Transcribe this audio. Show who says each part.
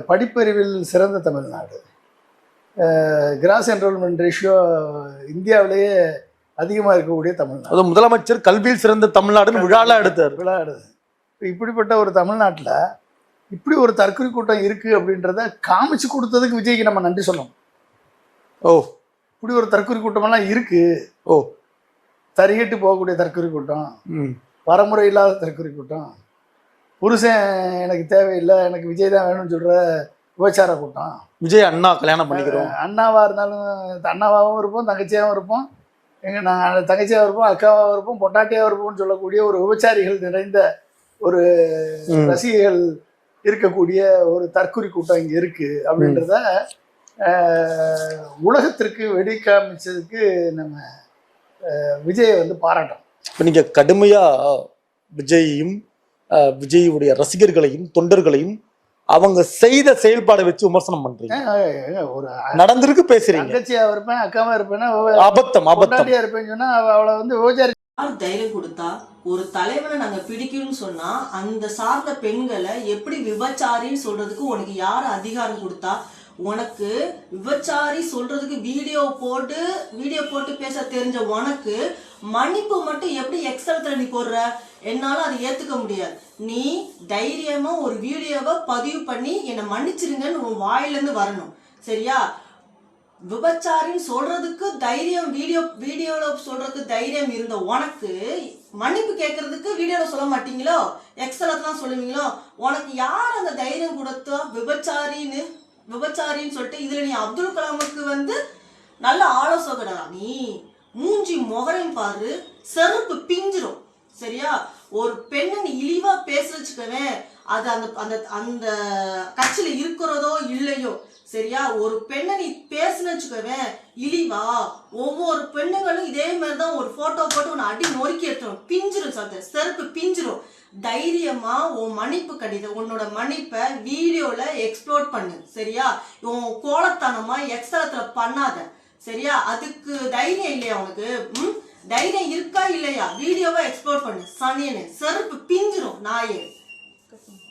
Speaker 1: படிப்பறிவில் சிறந்த Tamil Nadu, cross enrolment ratio இந்தியாவிலேயே அதிகமாக இருக்கக்கூடிய தமிழ்நாடு.
Speaker 2: அது முதலமைச்சர் கல்வியில் சிறந்த தமிழ்நாடுன்னு விழாலாம் எடுத்தார்.
Speaker 1: இப்படிப்பட்ட ஒரு தமிழ்நாட்டில் இப்படி ஒரு தற்கொலை கூட்டம் இருக்குது அப்படின்றத காமிச்சு கொடுத்ததுக்கு விஜய்க்கு நம்ம நன்றி சொல்லணும்.
Speaker 2: ஓ,
Speaker 1: இப்படி ஒரு தற்கொலை கூட்டமெல்லாம் இருக்குது. ஓ, தறிகட்டு போகக்கூடிய தற்கொலை கூட்டம், வரமுறை இல்லாத தற்கொலை கூட்டம், புருஷன் எனக்கு தேவையில்லை எனக்கு விஜய் தான் வேணும்னு சொல்கிற விபச்சார கூட்டம்.
Speaker 2: விஜய் அண்ணா கல்யாணம் பண்ணிக்கிறோம்,
Speaker 1: அண்ணாவாக இருந்தாலும் அண்ணாவாகவும் இருப்போம், தங்கச்சியாகவும் இருப்போம், நாங்கள் தங்கச்சியாக இருப்போம், அக்காவாக இருப்போம், பொட்டாட்டியாக இருப்போம்னு சொல்லக்கூடிய ஒரு விபச்சாரிகள் நிறைந்த ஒரு ரசிகைகள் இருக்கக்கூடிய ஒரு தற்கொலை கூட்டம் இங்கே இருக்குது அப்படின்றத உலகத்திற்கு வெடிக்காமிச்சதுக்கு நம்ம விஜயை பாராட்டோம்.
Speaker 2: இப்போ நீங்கள் கடுமையாக விஜயையும் விஜயுடைய ரசிகர்களையும் தொண்டர்களையும் அவங்க செய்த செயல்பாடை வச்சு விமர்சனம் பண்றீங்க. ஒரு நடந்திருக்கு பேசுறீங்க,
Speaker 1: தங்கச்சியாக இருப்பேன் அக்காவா இருப்பேன்னா
Speaker 2: அபத்தம்
Speaker 1: அபத்தம் இருப்பேன்னு சொன்னா அவளை விபச்சாரி.
Speaker 3: யார் தைரியம் கொடுத்தா ஒரு தலைவனை நாங்க பிடிக்கணும்னு சொன்னா அந்த சார்ந்த பெண்களை எப்படி விபச்சாரின்னு சொல்றதுக்கு உனக்கு யார் அதிகாரம் கொடுத்தா? உனக்கு விபச்சாரி சொல்றதுக்கு வீடியோ போட்டு பேச தெரிஞ்ச உனக்கு மன்னிப்பு மட்டும் எப்படி எக்ஸலத்துல நீ போடுற? என்னால அதை ஏத்துக்க முடியாது. நீ தைரியமா ஒரு வீடியோவை பதிவு பண்ணி என்னை மன்னிச்சிருங்கன்னு உன் வாயிலிருந்து வரணும், சரியா? விபச்சாரின்னு சொல்றதுக்கு தைரியம், வீடியோல சொல்றதுக்கு தைரியம் இருந்த உனக்கு மன்னிப்பு கேட்கறதுக்கு வீடியோல சொல்ல மாட்டீங்களோ, எக்ஸலத்தான் சொல்லுவீங்களோ? உனக்கு யார் அந்த தைரியம் கொடுத்தா விபச்சாரின்னு சொல்லிட்டு? இதுல நீ அப்துல் கலாமுக்கு நல்ல ஆலோசகடா. நீ மூஞ்சி முகரையும் பாரு, செருப்பு பிஞ்சிரும், சரியா? ஒரு பெண்ணை நீ இழிவா பேசுறச்சுக்கவே அது அந்த அந்த கட்சியில இருக்கிறதோ இல்லையோ, சரியா? ஒரு பெண்ணை நீ பேசுனச்சுக்கவே இழிவா, ஒவ்வொரு பெண்ணுங்களும் இதே மாதிரிதான் ஒரு போட்டோ போட்டு உன்னை அடி நொறுக்கி எடுத்துரும், பிஞ்சிரும், செருப்பு பிஞ்சிரும். தைரியமா உன் மன்னிப்பு கடிதம், உன்னோட மன்னிப்பை வீடியோல எக்ஸ்ப்ளோர் பண்ணு, சரியா? உன் கோலத்தனமா எக்ஸ்தலத்துல பண்ணாத, சரியா? அதுக்கு தைரியம் இல்லையா உனக்கு? தைரியம் இருக்கா இல்லையா? வீடியோவை எக்ஸ்ப்ளோர் பண்ணு, சனியனு, செருப்பு பிஞ்சிரும் நாயே.